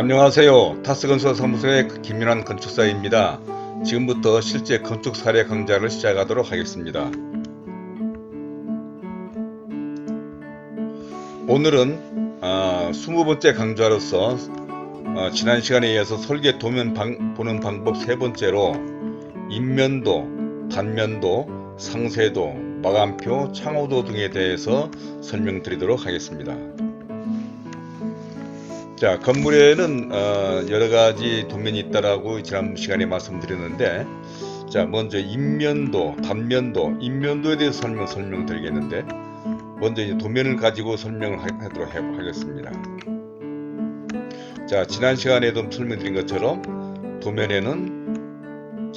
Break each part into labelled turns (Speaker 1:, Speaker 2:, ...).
Speaker 1: 안녕하세요. 타스건설 사무소의 김윤환 건축사입니다. 지금부터 실제 건축 사례 강좌를 시작하도록 하겠습니다. 오늘은 20번째 강좌로서 지난 시간에 이어서 설계 도면 보는 방법 세 번째로 인면도, 단면도, 상세도, 마감표, 창호도 등에 대해서 설명드리도록 하겠습니다. 자, 건물에는 여러가지 도면이 있다라고 지난 시간에 말씀드렸는데, 자, 먼저 인면도, 단면도, 인면도에 대해서 설명드리겠는데, 먼저 이제 도면을 가지고 설명을 하도록 하겠습니다. 자, 지난 시간에도 설명드린 것처럼 도면에는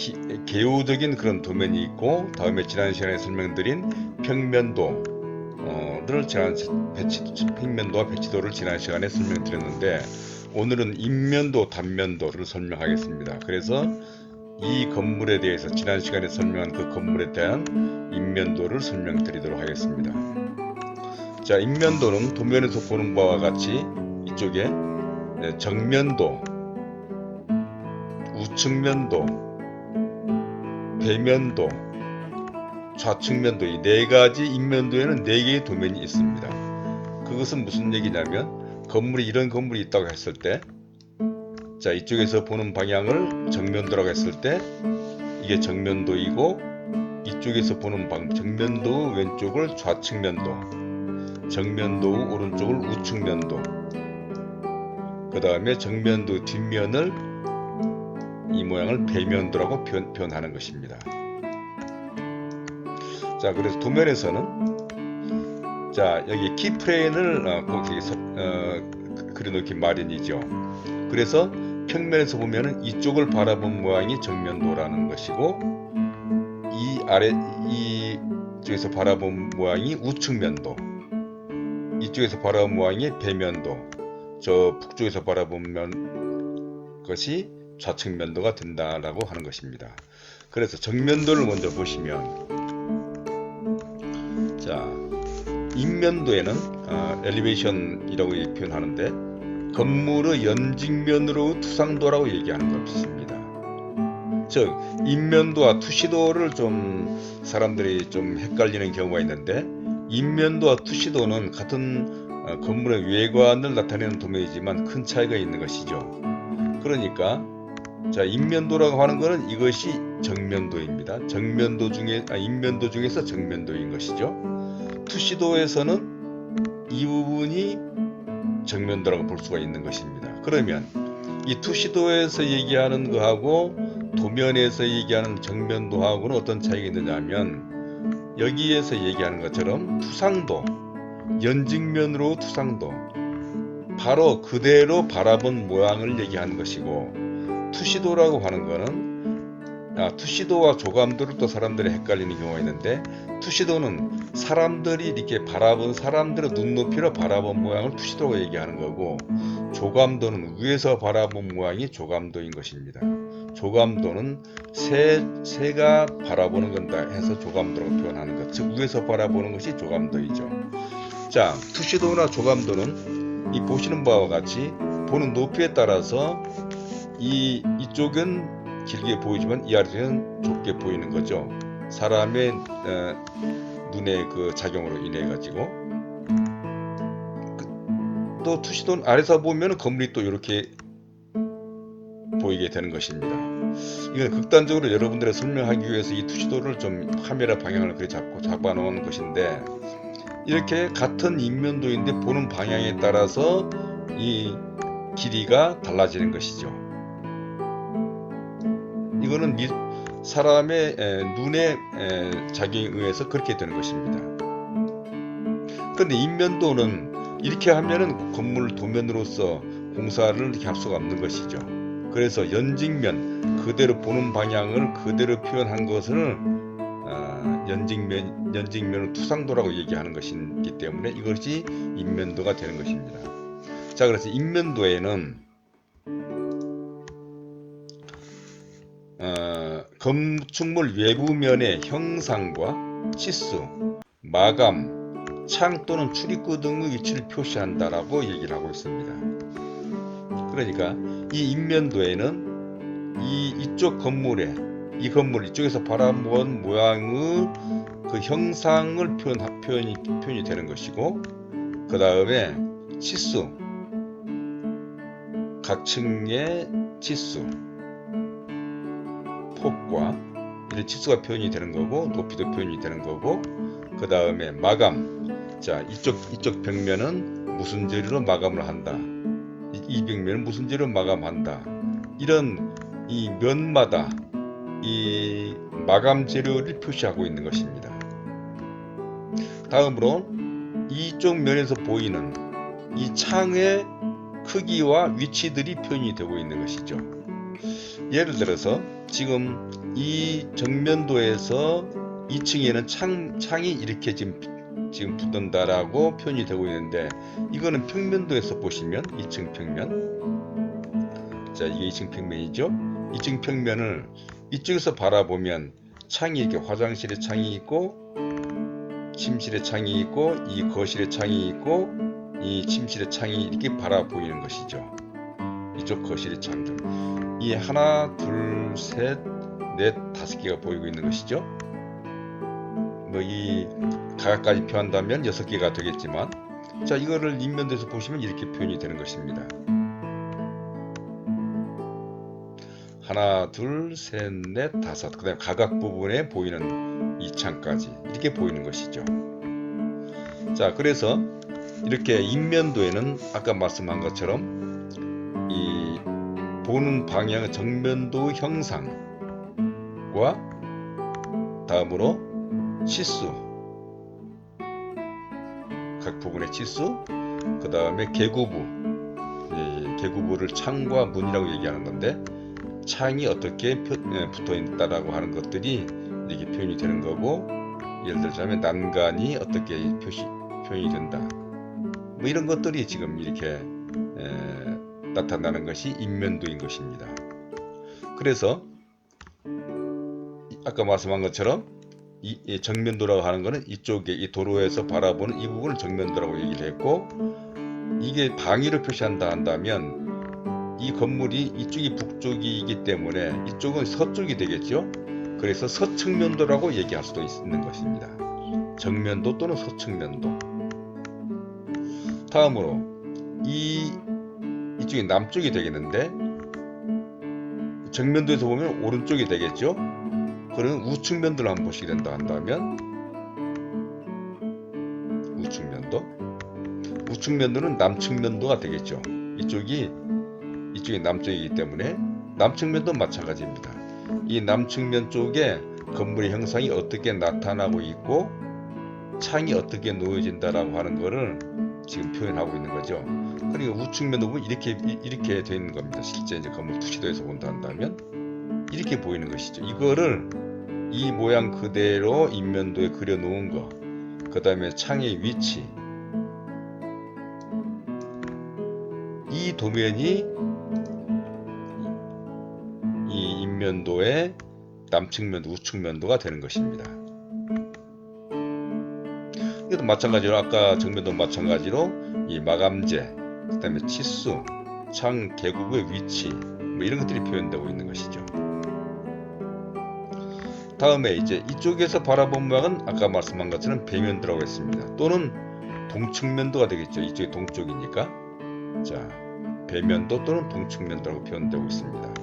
Speaker 1: 개요적인 그런 도면이 있고, 다음에 지난 시간에 설명드린 평면도, 평면도와 배치도를 지난 시간에 설명드렸는데, 오늘은 인면도, 단면도를 설명하겠습니다. 그래서 이 건물에 대해서 지난 시간에 설명한 그 건물에 대한 인면도를 설명드리도록 하겠습니다. 자, 인면도는 도면에서 보는 바와 같이 이쪽에 정면도, 우측면도, 배면도, 좌측면도, 이 네 가지 인면도에는 네 개의 도면이 있습니다. 그것은 무슨 얘기냐면, 건물이 이런 건물이 있다고 했을 때, 자, 이쪽에서 보는 방향을 정면도라고 했을 때 이게 정면도이고, 이쪽에서 보는 정면도 왼쪽을 좌측면도, 정면도 오른쪽을 우측면도, 그 다음에 정면도 뒷면을 이 모양을 배면도라고 표현하는 것입니다. 자, 그래서 도면에서는, 자, 여기 키프레임을 꼭 그려놓기 마련이죠. 그래서 평면에서 보면은 이쪽을 바라본 모양이 정면도라는 것이고, 이쪽에서 바라본 모양이 우측면도, 이쪽에서 바라본 모양이 배면도, 저 북쪽에서 바라본 것이 좌측면도가 된다라고 하는 것입니다. 그래서 정면도를 먼저 보시면, 자, 인면도에는 엘리베이션이라고 표현하는데, 건물의 연직면으로 투상도라고 얘기하는 것입니다. 즉, 인면도와 투시도를 좀 사람들이 좀 헷갈리는 경우가 있는데, 인면도와 투시도는 같은 건물의 외관을 나타내는 도면이지만 큰 차이가 있는 것이죠. 그러니까, 자, 인면도라고 하는 것은 이것이 정면도입니다. 인면도 중에서 정면도인 것이죠. 투시도에서는 이 부분이 정면도라고 볼 수가 있는 것입니다. 그러면 이 투시도에서 얘기하는 거하고 도면에서 얘기하는 정면도하고는 어떤 차이가 있느냐면, 여기에서 얘기하는 것처럼 투상도, 연직면으로 투상도, 바로 그대로 바라본 모양을 얘기하는 것이고, 투시도라고 하는 거는 투시도와 조감도를 또 사람들이 헷갈리는 경우가 있는데, 투시도는 사람들이 이렇게 사람들의 눈높이로 바라본 모양을 투시도라고 얘기하는 거고, 조감도는 위에서 바라본 모양이 조감도인 것입니다. 조감도는 새가 바라보는 건다 해서 조감도라고 표현하는 것, 즉 위에서 바라보는 것이 조감도이죠. 자, 투시도나 조감도는 이 보시는 바와 같이 보는 높이에 따라서 이쪽은 길게 보이지만 이 아래는 좁게 보이는 거죠. 사람의 눈의 그 작용으로 인해 가지고. 또 투시도는 아래서 보면 건물이 또 이렇게 보이게 되는 것입니다. 이건 극단적으로 여러분들의 설명하기 위해서 이 투시도를 좀 카메라 방향을 그렇게 잡아 놓은 것인데, 이렇게 같은 인면도인데 보는 방향에 따라서 이 길이가 달라지는 것이죠. 이거는 사람의 눈의 작용에 의해서 그렇게 되는 것입니다. 그런데 인면도는 이렇게 하면은 건물 도면으로서 공사를 이렇게 할 수가 없는 것이죠. 그래서 연직면, 그대로 보는 방향을 그대로 표현한 것을 연직면을 투상도라고 얘기하는 것이기 때문에 이것이 인면도가 되는 것입니다. 자, 그래서 인면도에는 건축물 외부면의 형상과 치수, 마감, 창 또는 출입구 등의 위치를 표시한다라고 얘기를 하고 있습니다. 그러니까 이 인면도에는 이쪽 건물에 이 건물 이쪽에서 바라본 모양의 그 형상을 표현이 되는 것이고, 그 다음에 치수, 각 층의 치수, 폭과 이런 치수가 표현이 되는 거고, 높이도 표현이 되는 거고, 그 다음에 마감. 자, 이쪽 벽면은 무슨 재료로 마감을 한다. 이 벽면은 무슨 재료로 마감한다. 이런 이 면마다 이 마감 재료를 표시하고 있는 것입니다. 다음으로 이쪽 면에서 보이는 이 창의 크기와 위치들이 표현이 되고 있는 것이죠. 예를 들어서 지금 이 정면도에서 2층에는 창이 이렇게 지금 붙는다라고 표현이 되고 있는데, 이거는 평면도에서 보시면 2층 평면, 자 이게 2층 평면이죠. 2층 평면을 이쪽에서 바라보면 창이 이렇게 화장실에 창이 있고, 침실에 창이 있고, 이 거실에 창이 있고, 이 침실의 창이 이렇게 바라 보이는 것이죠. 이쪽 거실의 창들, 이 하나, 둘, 셋, 넷, 다섯 개가 보이고 있는 것이죠. 뭐 이 가각까지 표한다면 6개가 되겠지만, 자 이거를 인면도에서 보시면 이렇게 표현이 되는 것입니다. 하나, 둘, 셋, 넷, 다섯. 그 다음에 가각 부분에 보이는 이 창까지 이렇게 보이는 것이죠. 자, 그래서 이렇게 인면도에는 아까 말씀한 것처럼 이 보는 방향의 정면도 형상과 다음으로 치수, 각 부분의 치수, 그 다음에 개구부, 개구부를 창과 문이라고 얘기하는 건데, 창이 어떻게 붙어 있다라고 하는 것들이 이렇게 표현이 되는 거고, 예를 들자면 난간이 어떻게 표현이 된다, 뭐 이런 것들이 지금 이렇게 나타나는 것이 인면도인 것입니다. 그래서 아까 말씀한 것처럼 이 정면도라고 하는 것은 이쪽에 이 도로에서 바라보는 이 부분을 정면도라고 얘기를 했고, 이게 방위를 표시한다 한다면 이 건물이 이쪽이 북쪽이기 때문에 이쪽은 서쪽이 되겠죠. 그래서 서측면도라고 얘기할 수도 있는 것입니다. 정면도 또는 서측면도. 다음으로 이쪽이 남쪽이 되겠는데, 정면도에서 보면 오른쪽이 되겠죠. 그러면 우측면도를 한번 보시게 된다 한다면, 우측면도는 남측면도가 되겠죠. 이쪽이 남쪽이기 때문에 남측면도 마찬가지입니다. 이 남측면 쪽에 건물의 형상이 어떻게 나타나고 있고 창이 어떻게 놓여진다라고 하는 거를 지금 표현하고 있는 거죠. 그러니까 우측면도 보면 이렇게 되어 있는 겁니다. 실제 이제 건물 투시도에서 본다 한다면 이렇게 보이는 것이죠. 이거를 이 모양 그대로 인면도에 그려 놓은 거, 그 다음에 창의 위치, 이 도면이 이 인면도의 남측면도, 우측면도가 되는 것입니다. 이것도 마찬가지로 아까 정면도 마찬가지로 이 마감재, 그 다음에 치수, 창 개구부의 위치, 뭐 이런 것들이 표현되고 있는 것이죠. 다음에 이제 이쪽에서 바라본 모양은 아까 말씀한 것처럼 배면도라고 했습니다. 또는 동측면도가 되겠죠. 이쪽이 동쪽이니까. 자, 배면도 또는 동측면도라고 표현되고 있습니다.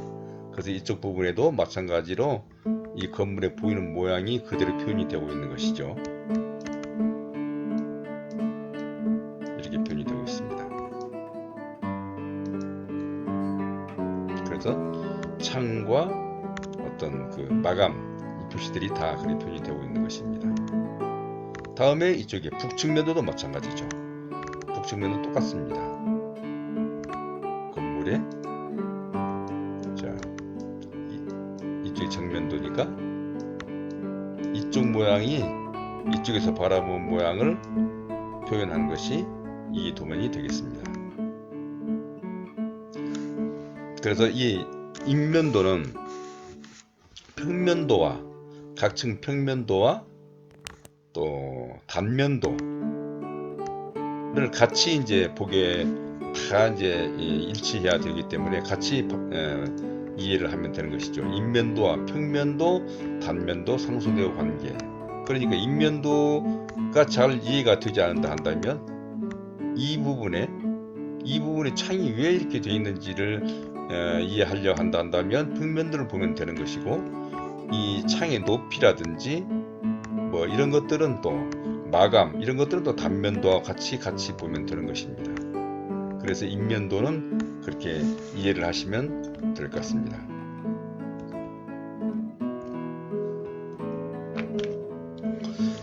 Speaker 1: 그래서 이쪽 부분에도 마찬가지로 이 건물에 보이는 모양이 그대로 표현이 되고 있는 것이죠. 이렇게 표현이 되고 있습니다. 그래서 창과 어떤 그 마감, 이 표시들이 다 그렇게 표현이 되고 있는 것입니다. 다음에 이쪽에 북측면도도 마찬가지죠. 북측면도 똑같습니다. 건물에 이쪽이 정면도니까 이쪽 모양이 이쪽에서 바라본 모양을 표현한 것이 이 도면이 되겠습니다. 그래서 이 인면도는 평면도와 각층 평면도와 또 단면도를 같이 이제 보게 다 이제 일치해야 되기 때문에 같이 이해를 하면 되는 것이죠. 인면도와 평면도, 단면도, 상수대오 관계. 그러니까 인면도가 잘 이해가 되지 않는다 한다면 이 부분에 창이 왜 이렇게 되어 있는지를 이해하려 한다면 평면도를 보면 되는 것이고, 이 창의 높이라든지 뭐 이런 것들은 또 마감 이런 것들은 또 단면도와 같이 보면 되는 것입니다. 그래서 인면도는 그렇게 이해를 하시면 될 것 같습니다.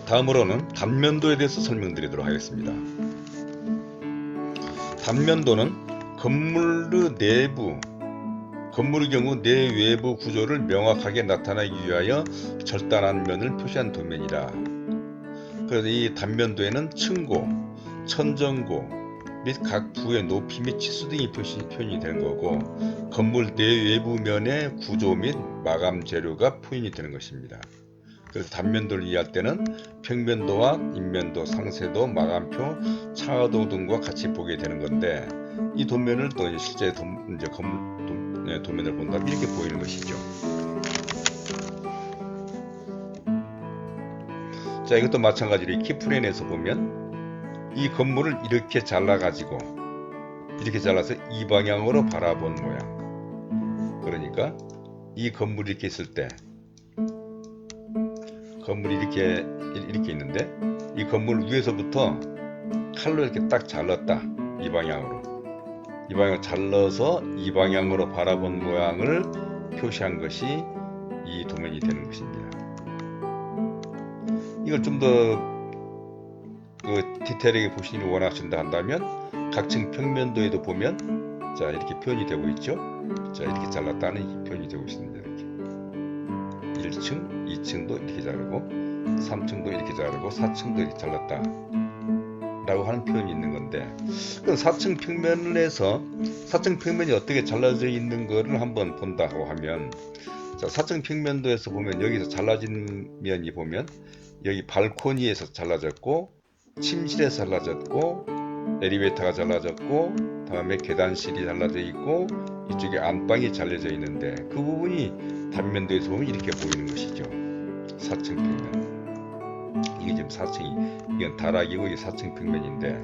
Speaker 1: 다음으로는 단면도에 대해서 설명드리도록 하겠습니다. 단면도는 건물의 경우 내외부 구조를 명확하게 나타내기 위하여 절단한 면을 표시한 도면이라. 그래서 이 단면도에는 층고, 천정고 및 각 부의 높이 및 치수 등이 표현이 되는 거고, 건물 내외부면의 구조 및 마감 재료가 표현이 되는 것입니다. 그래서 단면도를 이해할 때는 평면도와 인면도, 상세도, 마감표, 차도 등과 같이 보게 되는 건데, 이 도면을 또 실제 도면을 본다면 이렇게 보이는 것이죠. 자, 이것도 마찬가지로 키프레인에서 보면 이 건물을 이렇게 잘라서 이 방향으로 바라본 모양. 그러니까 이 건물이 이렇게 있을 때, 건물이 이렇게 있는데 이 건물 위에서부터 칼로 이렇게 딱 잘랐다. 이 방향으로 잘라서 이 방향으로 바라본 모양을 표시한 것이 이 도면이 되는 것입니다. 이걸 좀 더 디테일하게 보시기 원하신다 한다면 각층 평면도에도 보면 자 이렇게 표현이 되고 있죠. 자 이렇게 잘랐다는 표현이 되고 있습니다. 이렇게 1층, 2층도 이렇게 자르고 3층도 이렇게 자르고 4층도 이렇게 잘랐다 라고 하는 표현이 있는 건데, 그럼 4층 평면이 어떻게 잘라져 있는 거를 한번 본다고 하면, 자 4층 평면도에서 보면 여기서 잘라진 면이 보면 여기 발코니에서 잘라졌고, 침실에서 잘라졌고, 엘리베이터가 잘라졌고, 다음에 계단실이 잘라져 있고, 이쪽에 안방이 잘려져 있는데 그 부분이 단면도에서 보면 이렇게 보이는 것이죠. 4층 평면. 이게 지금 4층이 이건 다락이고 이게 4층 평면인데,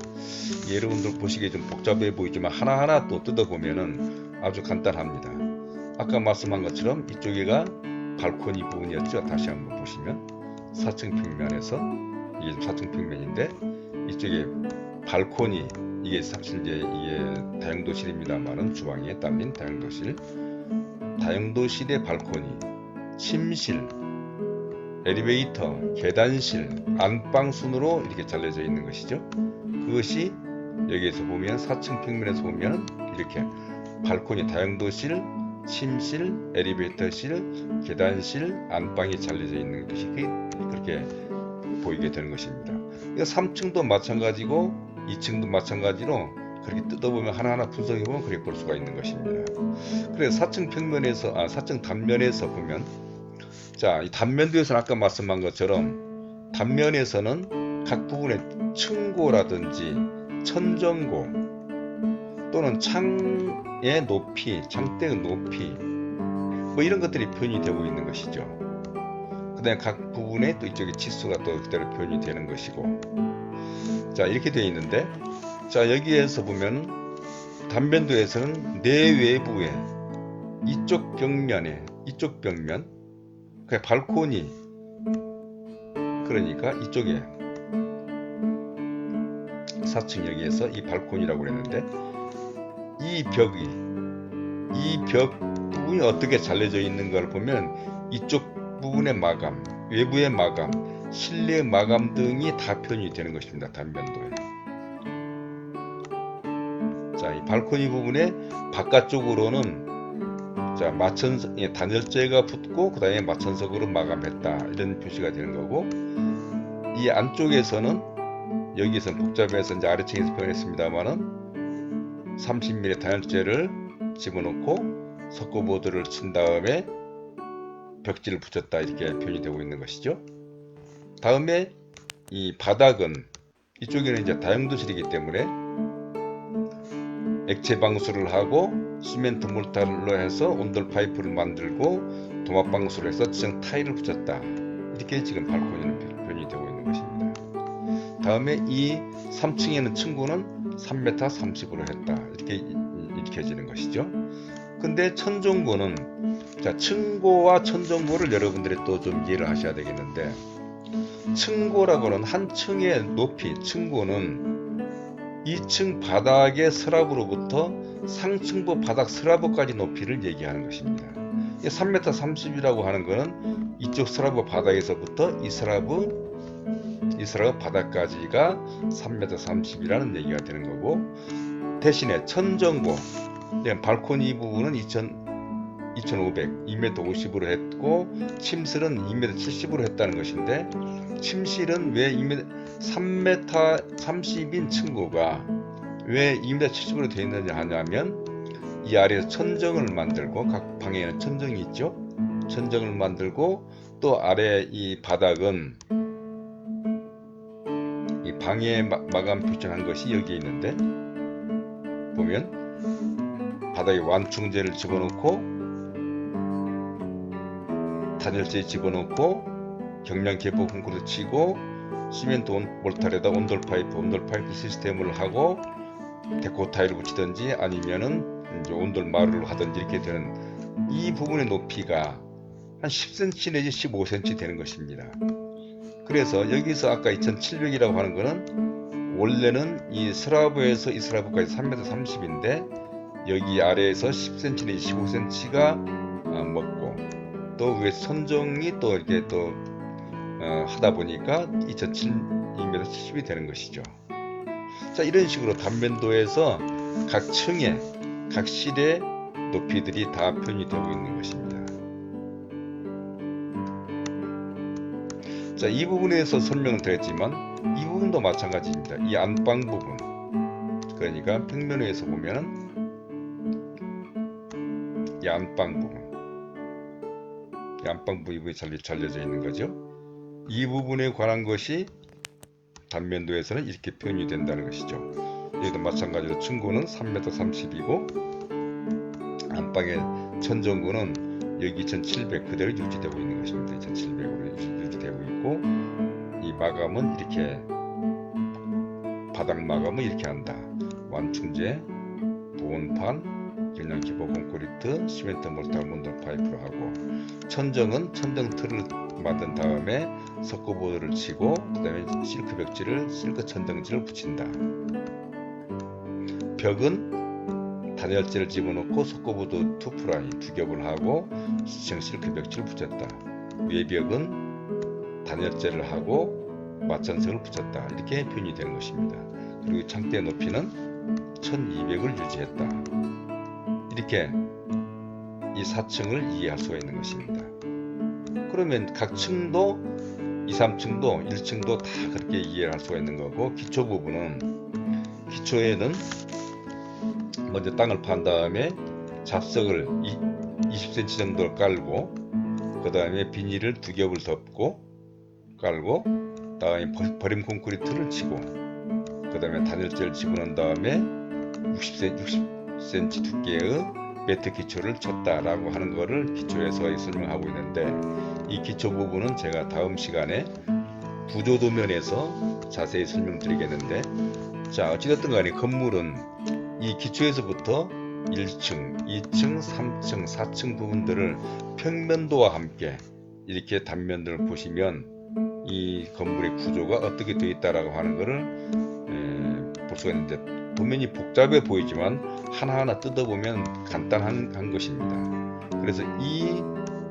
Speaker 1: 여러분들 보시기에 좀 복잡해 보이지만 하나하나 또 뜯어보면은 아주 간단합니다. 아까 말씀한 것처럼 이쪽에가 발코니 부분이었죠. 다시 한번 보시면 4층 평면에서 이게 4층 평면인데, 이쪽에 발코니, 이게 사실 이제 이게 다용도실입니다만은 주방에 딸린 다용도실의 발코니, 침실, 엘리베이터, 계단실, 안방 순으로 이렇게 잘려져 있는 것이죠. 그것이 여기에서 보면 4층 평면에서 보면 이렇게 발코니, 다용도실, 침실, 엘리베이터실, 계단실, 안방이 잘려져 있는 것이 그렇게 보이게 되는 것입니다. 3층도 마찬가지고 2층도 마찬가지로 그렇게 뜯어보면 하나하나 분석해보면 그렇게 볼 수가 있는 것입니다. 그래서 4층 단면에서 보면, 자, 이 단면도에서는 아까 말씀한 것처럼 단면에서는 각 부분의 층고라든지 천정고 또는 창의 높이, 창대의 높이 뭐 이런 것들이 표현이 되고 있는 것이죠. 그 다음에 각 부분에 또 이쪽에 치수가 또 그대로 표현이 되는 것이고, 자 이렇게 되어 있는데, 자 여기에서 보면 단면도에서는 내외부에 이쪽 벽면 그 발코니, 그러니까 이쪽에 4층 여기에서 이 발코니라고 그랬는데, 이 벽 부분이 어떻게 잘려져 있는 걸 보면 이쪽 부분의 마감, 외부의 마감, 실내 마감 등이 다 표현이 되는 것입니다. 단면도에. 자, 이 발코니 부분의 바깥쪽으로는 자 단열재가 붙고 그 다음에 마천석으로 마감했다 이런 표시가 되는 거고, 이 안쪽에서는 여기서 복잡해서 이제 아래층에서 표현했습니다만은 30mm 단열재를 집어넣고 석고보드를 친 다음에 벽지를 붙였다 이렇게 표현이 되고 있는 것이죠. 다음에 이 바닥은 이쪽에는 이제 다용도실이기 때문에 액체 방수를 하고 시멘트 몰타로 해서 온돌 파이프를 만들고 도마 방수를 해서 지정 타일을 붙였다. 이렇게 지금 발코니는 표현이 되고 있는 것입니다. 다음에 이 3층에는 층고는 3m 30으로 했다. 이렇게 읽혀지는 것이죠. 근데 천정고는, 자, 층고와 천정고를 여러분들이 또 좀 이해를 하셔야 되겠는데, 층고라고는 한 층의 높이, 층고는 2층 바닥의 슬라브로부터 상층부 바닥 슬라브까지 높이를 얘기하는 것입니다. 3m 30이라고 하는 것은 이쪽 슬라브 바닥에서부터 이 슬라브 바닥까지가 3m 30이라는 얘기가 되는 거고, 대신에 천정고, 발코니 부분은 2500, 2m 50으로 했고, 침실은 2m 70으로 했다는 것인데, 침실은 왜 3m 30인 층고가 왜 2m 70으로 되어 있느냐 하냐면, 이 아래에서 천정을 만들고, 각 방에는 천정이 있죠. 천정을 만들고, 또 아래 이 바닥은 이 방해 마감 표시한 것이 여기에 있는데, 보면 바닥에 완충제를 집어넣고 단열재 집어넣고 경량 개포 콘크리트 치고 시멘트 몰타에다 온돌 파이프 시스템을 하고 데코 타일을 붙이든지 아니면은 이제 온돌 마루를 하든지 이렇게 되는 이 부분의 높이가 한 10cm 내지 15cm 되는 것입니다. 그래서 여기서 아까 2700이라고 하는 거는 원래는 이 슬라브에서 이 슬라브까지 3m 30인데 여기 아래에서 10cm 내지 15cm가 먹고 또 위에 선정이 또 이렇게 또 하다 보니까 2m 70이 되는 것이죠. 자, 이런 식으로 단면도에서 각 층의 각 실의 높이들이 다 표현이 되고 있는 것입니다. 자, 이 부분에서 설명을 드렸지만 이 부분도 마찬가지입니다. 이 안방 부분, 그러니까 평면에서 보면은 이 안방 부분이 잘려져 있는 거죠. 이 부분에 관한 것이 단면도에서는 이렇게 표현이 된다는 것이죠. 여기도 마찬가지로 층고는 3m 30이고 안방의 천정고는 여기 2700 그대로 유지되고 있는 것입니다. 2700으로 유지되고 있고, 이 마감은 이렇게 바닥 마감은 이렇게 한다. 완충제, 보온판, 경량 기포 콘크리트, 시멘트 몰타 온돌 파이프로 하고, 천정은 천정 틀을 만든 다음에 석고보드를 치고 그 다음에 실크 벽지를 실크 천정지를 붙인다. 벽은 단열재를 집어넣고 석고보드 2프라이 2겹을 하고 시청 실크 벽지를 붙였다. 외벽은 단열재를 하고 마천석을 붙였다. 이렇게 표현이 되는 것입니다. 그리고 창대 높이는 1200을 유지했다. 이렇게 이 4층을 이해할 수가 있는 것입니다. 그러면 각 층도 2, 3층도 1층도 다 그렇게 이해할 수가 있는 거고, 기초 부분은 기초에는 먼저 땅을 판 다음에 잡석을 20cm 정도 깔고 그 다음에 비닐을 2겹을 덮고 깔고 다음에 버림 콘크리트를 치고 그 다음에 단열재를 집어넣은 다음에 60cm 두께의 매트 기초를 쳤다라고 하는 것을 기초에서 설명하고 있는데, 이 기초 부분은 제가 다음 시간에 구조도면에서 자세히 설명드리겠는데, 자, 어찌됐든 간에 건물은 이 기초에서부터 1층, 2층, 3층, 4층 부분들을 평면도와 함께 이렇게 단면들을 보시면 이 건물의 구조가 어떻게 되어 있다라고 하는 것을 볼 수가 있는데, 도면이 복잡해 보이지만 하나하나 뜯어보면 간단한 것입니다. 그래서 이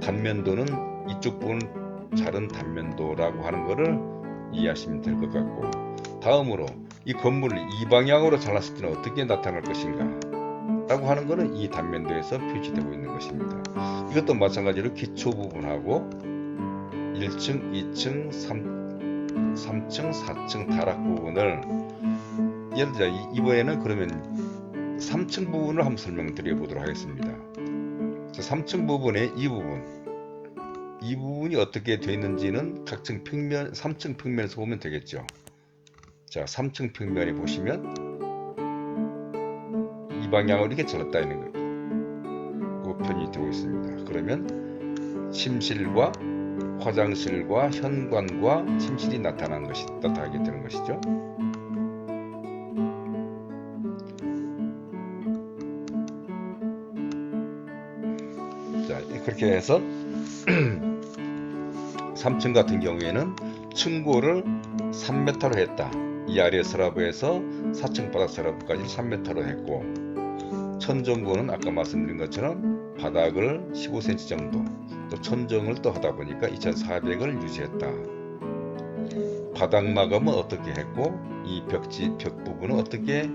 Speaker 1: 단면도는 이쪽 부분 자른 단면도라고 하는 것을 이해하시면 될 것 같고, 다음으로 이 건물을 이 방향으로 잘랐을 때는 어떻게 나타날 것인가 라고 하는 것은 이 단면도에서 표시되고 있는 것입니다. 이것도 마찬가지로 기초 부분하고 1층, 2층, 3층, 4층 다락 부분을, 예를 들어 이번에는 그러면 3층 부분을 한번 설명드려 보도록 하겠습니다. 3층 부분의 이 부분이 어떻게 되어 있는지는 각층 평면, 3층 평면에서 보면 되겠죠. 자, 3층 평면에 보시면 이 이 방향으로 이렇게 절었다는 그 표현이 되고 있습니다. 그러면 침실과 화장실과 현관과 침실이 나타나게 되는 것이죠. 자, 그렇게 해서 3층 같은 경우에는 층고를 3m로 했다. 이 아래 서라브에서 4층 바닥 서라브까지 3m로 했고, 천정고는 아까 말씀드린 것처럼 바닥을 15cm 정도, 또 천정을 또 하다 보니까 2400을 유지했다. 바닥 마감은 어떻게 했고, 이 벽 부분은 어떻게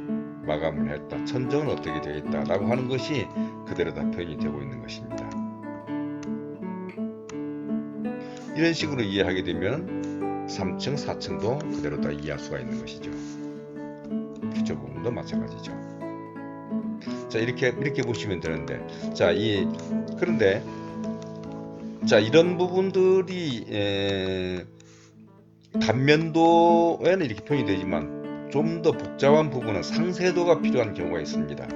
Speaker 1: 마감을 했다. 천정은 어떻게 되어 있다. 라고 하는 것이 그대로 다 표현이 되고 있는 것입니다. 이런 식으로 이해하게 되면 3층, 4층도 그대로 다 이해할 수가 있는 것이죠. 기초 부분도 마찬가지죠. 자, 이렇게 보시면 되는데, 그런데 이런 부분들이 단면도에는 이렇게 표현이 되지만 좀 더 복잡한 부분은 상세도가 필요한 경우가 있습니다.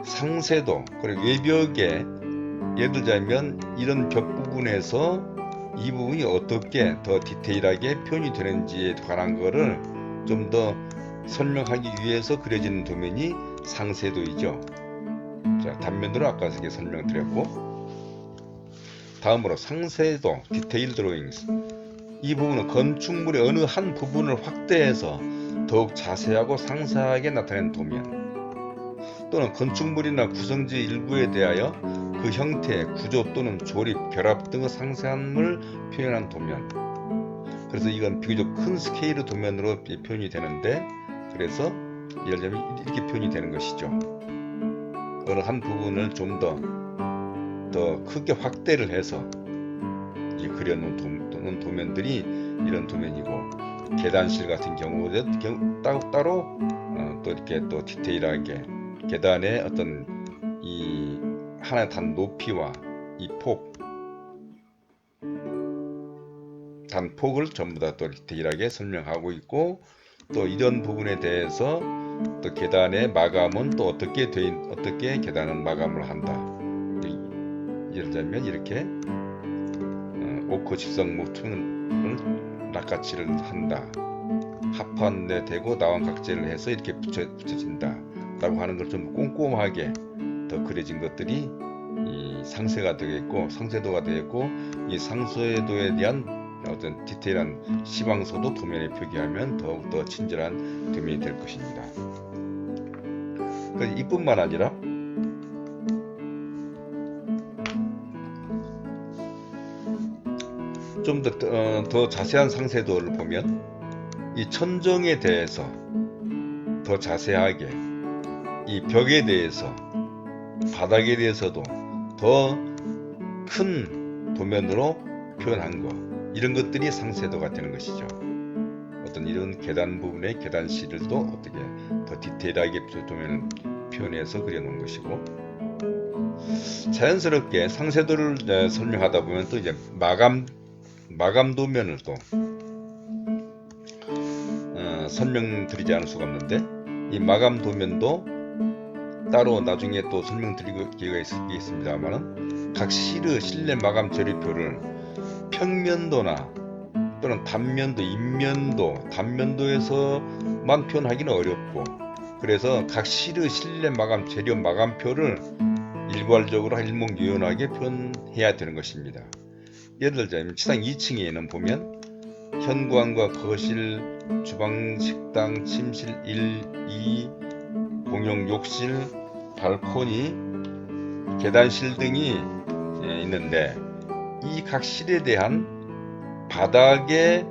Speaker 1: 상세도, 그리고 외벽에 예를 들자면 이런 벽 부분에서 이 부분이 어떻게 더 디테일하게 표현이 되는지에 관한 거를 좀 더 설명하기 위해서 그려지는 도면이 상세도이죠. 자, 단면도는 아까 이렇게 설명드렸고, 다음으로 상세도, 디테일 드로잉. 이 부분은 건축물의 어느 한 부분을 확대해서 더욱 자세하고 상세하게 나타낸 도면, 또는 건축물이나 구성지 일부에 대하여 그 형태, 구조 또는 조립, 결합 등의 상세함을 표현한 도면. 그래서 이건 비교적 큰 스케일의 도면으로 표현이 되는데, 그래서 예를 들면 이렇게 표현이 되는 것이죠. 어느 한 부분을 좀 더 크게 확대를 해서 그려놓은 도면들이 이런 도면이고, 계단실 같은 경우도 따로 또 이렇게 또 디테일하게 계단의 어떤 이 하나의 단 높이와 이 단폭을 전부 다 또 디테일하게 설명하고 있고, 또 이런 부분에 대해서 또 계단의 마감은 또 어떻게 계단은 마감을 한다. 예를 들자면 이렇게 오크 집성 모퉁을 낚아치를 한다. 합판에 대고 나완 각재를 해서 이렇게 붙여진다. 라고 하는 걸 좀 꼼꼼하게 더 그려진 것들이 이 상세가 되겠고, 상세도가 되겠고, 이 상세도에 대한 어떤 디테일한 시방서도 도면에 표기하면 더욱더 친절한 도면이 될 것입니다. 이뿐만 아니라 좀 더 자세한 상세도를 보면 이 천정에 대해서 더 자세하게, 이 벽에 대해서, 바닥에 대해서도 더 큰 도면으로 표현한 거, 이런 것들이 상세도가 되는 것이죠. 어떤 이런 계단 부분의 계단실도 어떻게 더 디테일하게 도면을 표현해서 그려놓은 것이고, 자연스럽게 상세도를 설명하다 보면 또 이제 마감 도면을 또 설명드리지 않을 수가 없는데, 이 마감 도면도 따로 나중에 또 설명드릴 기회가 있습니다만은, 각 실내 마감 재료표를 평면도나 또는 단면도, 인면도, 단면도에서만 표현하기는 어렵고, 그래서 각 실내 마감 재료 마감표를 일괄적으로 일목요연하게 표현해야 되는 것입니다. 예를 들자면 지상 2층에는 보면 현관과 거실, 주방, 식당, 침실 1, 2, 공용 욕실, 발코니, 계단실 등이 있는데, 이 각 실에 대한 바닥의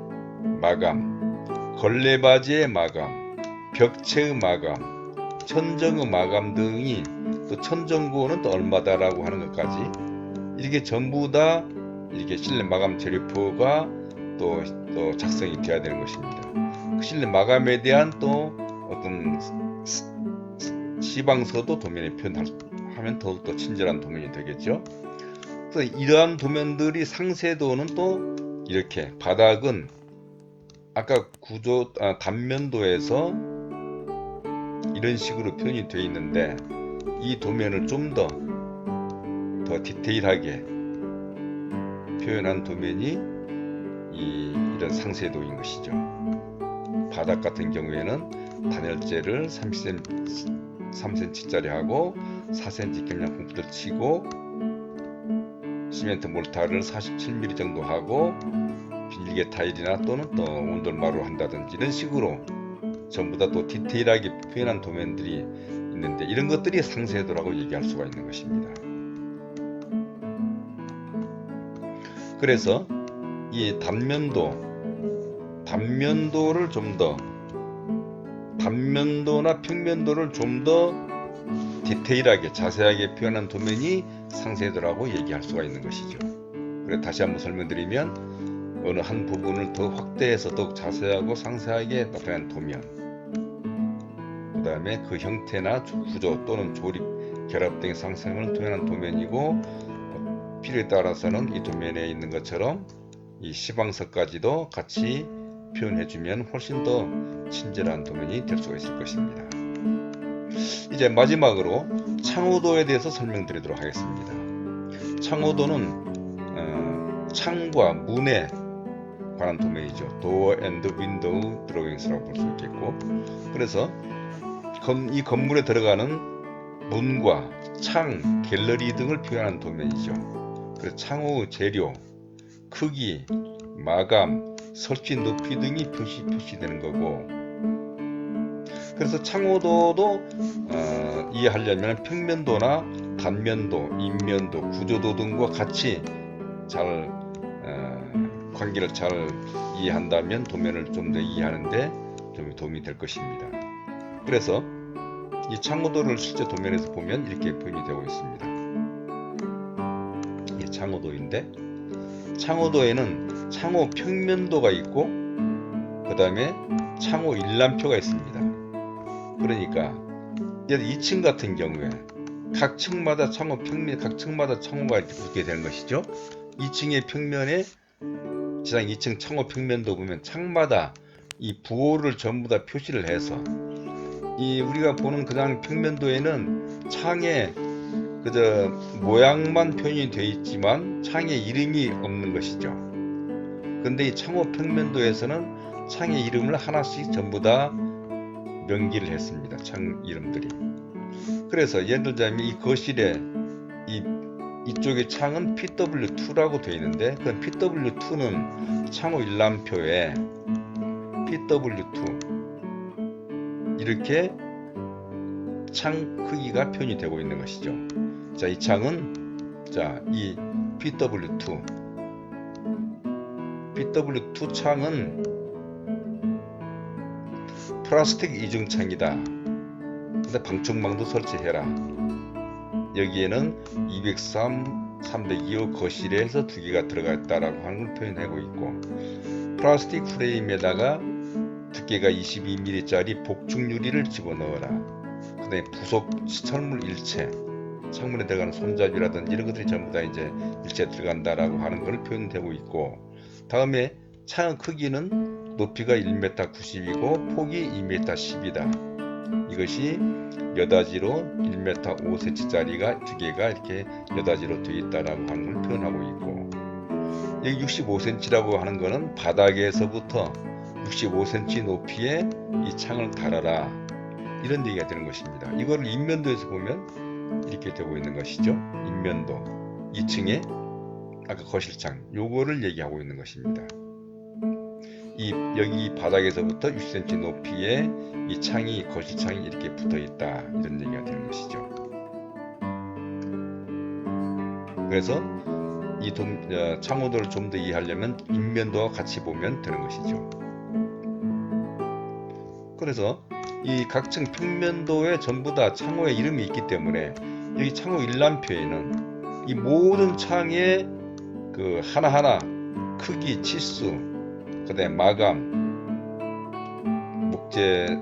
Speaker 1: 마감, 걸레바지의 마감, 벽체의 마감, 천정의 마감 등이, 또 천정고는 또 얼마다라고 하는 것까지, 이렇게 전부 다 이렇게 실내 마감 재료표가 또 작성이 되어야 되는 것입니다. 그 실내 마감에 대한 또 어떤 시방서도 도면에 표현하면 더욱더 친절한 도면이 되겠죠. 그래서 이러한 도면들이 상세도는 또 이렇게, 바닥은 아까 단면도에서 이런 식으로 표현이 되어 있는데 이 도면을 좀 더 디테일하게 표현한 도면이 이런 상세도인 것이죠. 바닥 같은 경우에는 단열재를 3cm짜리 하고 4cm 경량 콩쿠리를 치고 시멘트 몰타를 47mm 정도 하고 비닐계 타일이나 또는 또 온돌마루 한다든지 이런 식으로 전부 다 또 디테일하게 표현한 도면들이 있는데 이런 것들이 상세도라고 얘기할 수가 있는 것입니다. 그래서 이 단면도를 좀 더 단면도나 평면도를 좀 더 디테일하게 자세하게 표현한 도면이 상세도라고 얘기할 수가 있는 것이죠. 그래서 다시 한번 설명드리면 어느 한 부분을 더 확대해서 더욱 자세하고 상세하게 나타낸 도면, 그 다음에 그 형태나 구조 또는 조립, 결합 등의 상승을 표현한 도면이고 필요에 따라서는 이 도면에 있는 것처럼 이 시방석까지도 같이 표현해주면 훨씬 더 친절한 도면이 될 수가 있을 것입니다. 이제 마지막으로 창호도에 대해서 설명드리도록 하겠습니다. 창호도는 창과 문에 관한 도면이죠. Door and Window Drawings라고 볼 수 있겠고, 그래서 이 건물에 들어가는 문과 창, 갤러리 등을 표현하는 도면이죠. 그래서 창호의 재료, 크기, 마감, 설치 높이 등이 표시되는 거고, 그래서 창호도도 이해하려면 평면도나 단면도, 인면도, 구조도 등과 같이 잘 관계를 잘 이해한다면 도면을 좀 더 이해하는데 좀 도움이 될 것입니다. 그래서 이 창호도를 실제 도면에서 보면 이렇게 표현이 되고 있습니다. 이게 창호도인데, 창호도에는 창호 평면도가 있고 그 다음에 창호 일람표가 있습니다. 그러니까 2층 같은 경우에 각 층마다 창호 평면, 각 층마다 창호가 이렇게 붙게 되는 것이죠. 2층의 평면에 지상 2층 창호 평면도 보면 창마다 이 부호를 전부 다 표시를 해서 이 우리가 보는 그냥 평면도에는 창에 그저 모양만 표현이 되어 있지만 창의 이름이 없는 것이죠. 근데 이 창호 평면도에서는 창의 이름을 하나씩 전부 다 명기를 했습니다. 창 이름들이. 그래서 예를 들자면 이 거실에 이쪽의 창은 PW2라고 되어 있는데 그 PW2는 창호 일람표에 PW2 이렇게 창 크기가 표현이 되고 있는 것이죠. 자, 이 창은 이 PW2 창은 플라스틱 이중창이다. 근데 방충망도 설치해라. 여기에는 203, 302호 거실에서 2개가 들어가 있다라고 하는 걸 표현하고 있고, 플라스틱 프레임에다가 두께가 22mm짜리 복중 유리를 집어넣어라. 그 다음에 부속 시설물 일체, 창문에 들어가는 손잡이라든지 이런 것들이 전부 다 이제 일체 들어간다라고 하는 걸 표현되고 있고, 다음에 창의 크기는 높이가 1m 90이고 폭이 2m 10이다. 이것이 여다지로 1m 5cm짜리가 2개가 이렇게 여다지로 되어 있다라고 하는 걸 표현하고 있고, 여기 65cm라고 하는 것은 바닥에서부터 65cm 높이에 이 창을 달아라, 이런 얘기가 되는 것입니다. 이거를 인면도에서 보면 이렇게 되고 있는 것이죠. 인면도 2층에 아까 거실창 요거를 얘기하고 있는 것입니다. 여기 바닥에서부터 60cm 높이에 이 창이, 거실창이 이렇게 붙어 있다, 이런 얘기가 되는 것이죠. 그래서 이 창호도를 좀 더 이해하려면 인면도와 같이 보면 되는 것이죠. 그래서 이 각층 평면도에 전부 다 창호의 이름이 있기 때문에 여기 창호 일람표에는 이 모든 창의 그 하나하나 크기, 치수, 그 다음에 마감, 목재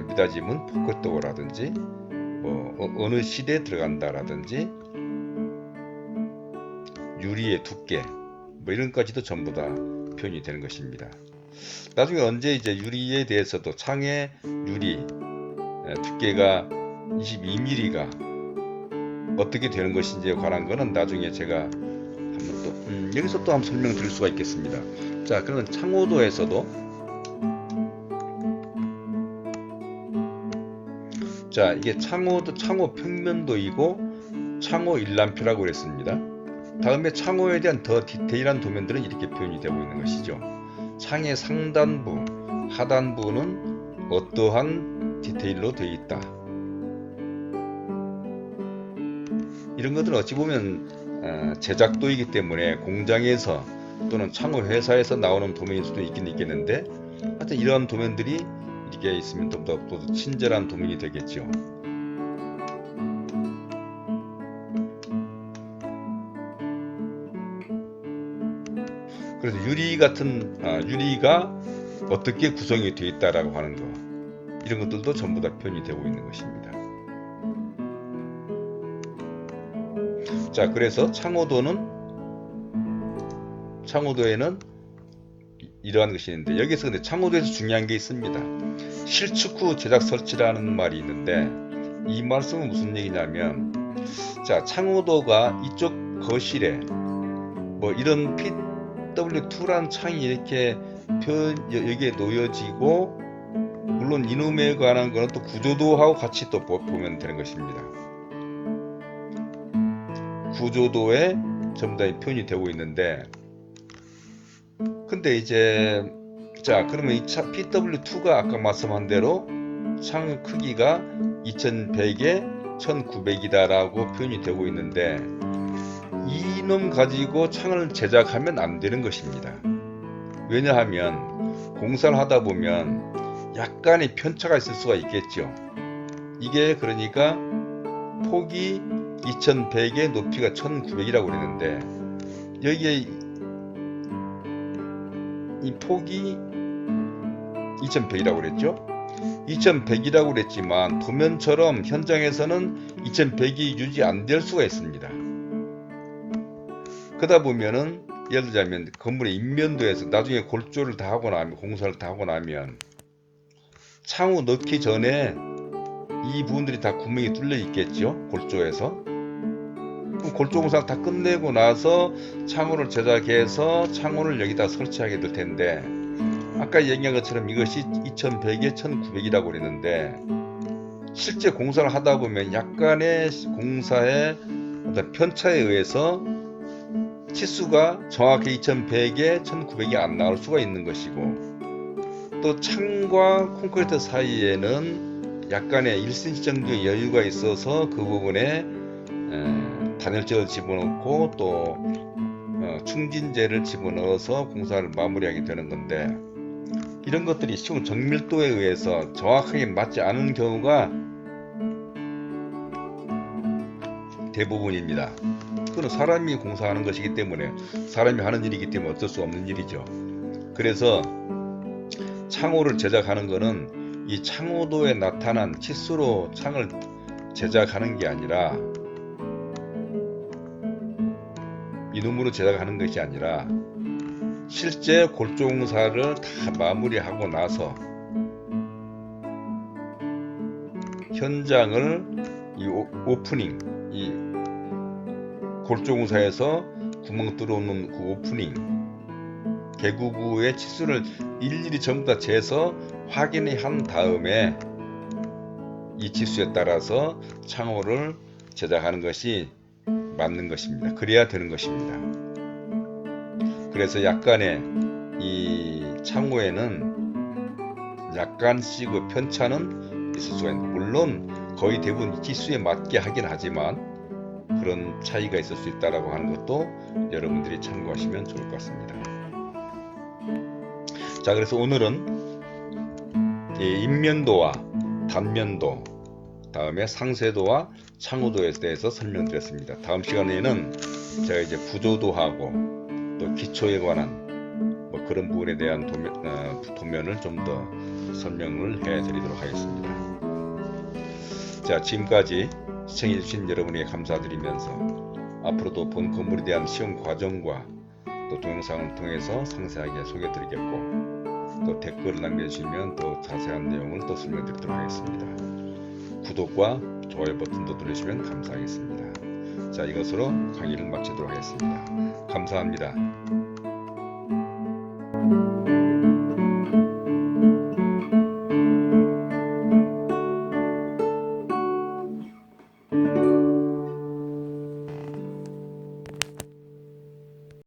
Speaker 1: 미닫이문 포커도어라든지 어느 실에 들어간다라든지 유리의 두께 이런 것까지도 전부 다 표현이 되는 것입니다. 나중에 언제 이제 유리에 대해서도 창의 유리, 두께가 22mm가 어떻게 되는 것인지에 관한 거는 나중에 제가 한번 또 여기서 또 한번 설명드릴 수가 있겠습니다. 자, 그러면 창호도에서도 자, 이게 창호 평면도이고 창호 일람표라고 그랬습니다. 다음에 창호에 대한 더 디테일한 도면들은 이렇게 표현이 되고 있는 것이죠. 창의 상단부, 하단부는 어떠한 디테일로 되어 있다. 이런 것들은 어찌 보면 제작도이기 때문에 공장에서 또는 창호 회사에서 나오는 도면일 수도 있긴 있겠는데, 하여튼 이러한 도면들이 이렇게 있으면 더 친절한 도면이 되겠죠. 그래서 유리가 어떻게 구성이 되어 있다라고 하는 거, 이런 것들도 전부 다 표현이 되고 있는 것입니다. 자, 그래서 창호도에는 이러한 것이 있는데, 여기서 근데 창호도에서 중요한 게 있습니다. 실축 후 제작 설치라는 말이 있는데, 이 말씀은 무슨 얘기냐면, 자, 창호도가 이쪽 거실에 뭐 이런 PW2란 창이 이렇게 여기에 놓여지고, 물론 이놈에 관한 거는 또 구조도하고 같이 또 보면 되는 것입니다. 구조도에 전부 다 표현이 되고 있는데, 근데 이제 자, 그러면 이 PW2가 아까 말씀한 대로 창 크기가 2100에 1900이다 라고 표현이 되고 있는데, 이놈 가지고 창을 제작하면 안 되는 것입니다. 왜냐하면 공사를 하다 보면 약간의 편차가 있을 수가 있겠죠. 이게 그러니까 폭이 2100에 높이가 1900이라고 그랬는데, 여기에 이 폭이 2100이라고 그랬죠. 2100이라고 그랬지만 도면처럼 현장에서는 2100이 유지 안 될 수가 있습니다. 그러다 보면은 예를 들자면 건물의 인면도에서 나중에 골조를 다 하고 나면, 공사를 다 하고 나면 창호 넣기 전에 이 부분들이 다 구멍이 뚫려 있겠죠. 골조에서. 그럼 골조 공사를 다 끝내고 나서 창호를 제작해서 창호를 여기다 설치하게 될 텐데, 아까 얘기한 것처럼 이것이 2100에 1900이라고 그랬는데, 실제 공사를 하다 보면 약간의 공사의 어떤 편차에 의해서 치수가 정확히 2100에 1900이 안 나올 수가 있는 것이고, 또 창과 콘크리트 사이에는 약간의 1cm 정도의 여유가 있어서 그 부분에 단열재를 집어넣고 또 충진재를 집어넣어서 공사를 마무리하게 되는 건데, 이런 것들이 시공 정밀도에 의해서 정확하게 맞지 않은 경우가 대부분입니다. 그건 사람이 공사하는 것이기 때문에, 사람이 하는 일이기 때문에 어쩔 수 없는 일이죠. 그래서 창호를 제작하는 거는 이 창호도에 나타난 치수로 창을 제작하는 게 아니라, 이놈으로 제작하는 것이 아니라, 실제 골조 공사를 다 마무리하고 나서 현장을 이 오프닝, 이 골조 공사에서 구멍 뚫어놓는 그 오프닝 개구부의 치수를 일일이 전부 다 재서 확인한 다음에 이 치수에 따라서 창호를 제작하는 것이 맞는 것입니다. 그래야 되는 것입니다. 그래서 약간의 이 창호에는 약간씩 편차는 있을 수가 있는데, 물론 거의 대부분 치수에 맞게 하긴 하지만 그런 차이가 있을 수 있다라고 하는 것도 여러분들이 참고하시면 좋을 것 같습니다. 자, 그래서 오늘은 인면도와 단면도, 다음에 상세도와 창호도에 대해서 설명드렸습니다. 다음 시간에는 제가 이제 구조도하고 또 기초에 관한 뭐 그런 부분에 대한 도면을 좀 더 설명을 해드리도록 하겠습니다. 자, 지금까지 시청해주신 여러분에게 감사드리면서, 앞으로도 본 건물에 대한 시험 과정과 또 동영상을 통해서 상세하게 소개해드리겠고, 또 댓글을 남겨주시면 또 자세한 내용을 또 설명드리도록 하겠습니다. 구독과 좋아요 버튼도 누르시면 감사하겠습니다. 자, 이것으로 강의를 마치도록 하겠습니다. 감사합니다.